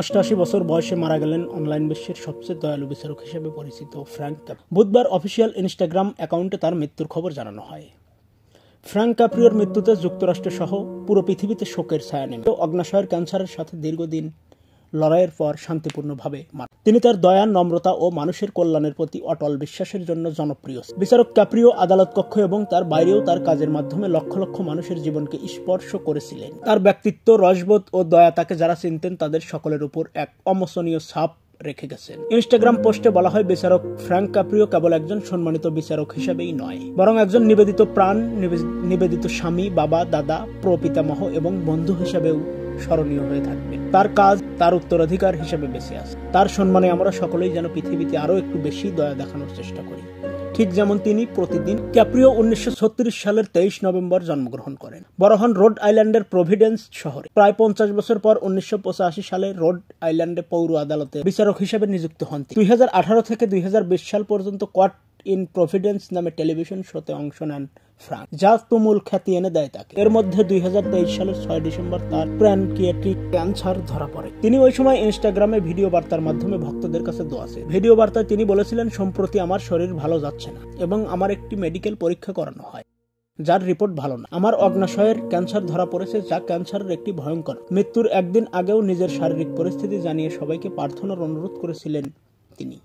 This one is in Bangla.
88 বছর বয়সে মারা গেলেন অনলাইন বিশ্বের সবচেয়ে দয়ালু বিচারক হিসেবে পরিচিত ফ্র্যাঙ্ক ক্যাপ্রিও। বুধবার অফিসিয়াল ইনস্টাগ্রাম অ্যাকাউন্টে তার মৃত্যুর খবর জানানো হয়। ফ্র্যাঙ্ক ক্যাপ্রিওর মৃত্যুতে যুক্তরাষ্ট্র সহ পুরো পৃথিবীতে শোকের ছায়া নেমে। অগ্ন্যাশয়ের ক্যান্সারের সাথে দীর্ঘদিন লড়াইয়ের পর শান্তিপূর্ণভাবে মারা। তিনি তার দয়া, নম্রতা ও মানুষের কল্যাণের প্রতি অটল বিশ্বাসের জন্য জনপ্রিয়। বিচারক ক্যাপ্রিও আদালত কক্ষ এবং তার বাইরেও তার কাজের মাধ্যমে লক্ষ লক্ষ মানুষের জীবনকে স্পর্শ করেছিলেন। তার ব্যক্তিত্ব, রসবোধ ও দয়া তাকে যারা চিনতেন তাদের সকলের উপর এক অমোচনীয় ছাপ রেখে গেছেন। ইনস্টাগ্রাম পোস্টে বলা হয়, বিচারক ফ্র্যাঙ্ক ক্যাপ্রিও কেবল একজন সম্মানিত বিচারক হিসেবেই নয়, বরং একজন নিবেদিত প্রাণ, নিবেদিত স্বামী, বাবা, দাদা, প্রপিতামহ এবং বন্ধু হিসেবেও স্মরণীয় হয়ে থাকবে। তার কাজ তার উত্তরাধিকার হিসেবে বেঁচে আছে। তার সম্মানে আমরা সকলেই যেন পৃথিবীতে আরো একটু বেশি দয়া দেখানোর চেষ্টা করি, ঠিক যেমন তিনি প্রতিদিন। ক্যাপ্রিও 1936 সালের 23 নভেম্বর জন্মগ্রহণ করেন। বড় হন রোড আইল্যান্ডের প্রভিডেন্স শহরে। প্রায় 50 বছর পর 1985 সালে রোড আইল্যান্ডে পৌর আদালতে বিচারক হিসেবে নিযুক্ত হন। 2018 থেকে 2020 সাল পর্যন্ত কোয়ার্ট ইন প্রভিডেন্স নামে টেলিভিশন শোতে অংশ নেন ফ্রাঙ্ক, যা তুমুল খ্যাতি এনে দেয় তাকে। এর মধ্যে 2023 সালের 6 ডিসেম্বর তার প্যানক্রিয়াটিক ক্যান্সার ধরা পড়ে। তিনি ওই সময় ইনস্টাগ্রামে ভিডিও বার্তার মাধ্যমে ভক্তদের কাছে দোয়া চেয়েছেন। ভিডিও বার্তায় তিনি বলেছিলেন, সম্প্রতি আমার শরীর ভালো যাচ্ছে না এবং আমার একটি মেডিকেল পরীক্ষা করানো হয়, যার রিপোর্ট ভালো না। আমার অগ্ন্যাশয়ের ক্যান্সার ধরা পড়েছে, যা ক্যান্সারের একটি ভয়ঙ্কর। মৃত্যুর একদিন আগেও নিজের শারীরিক পরিস্থিতি জানিয়ে সবাইকে প্রার্থনার অনুরোধ করেছিলেন তিনি।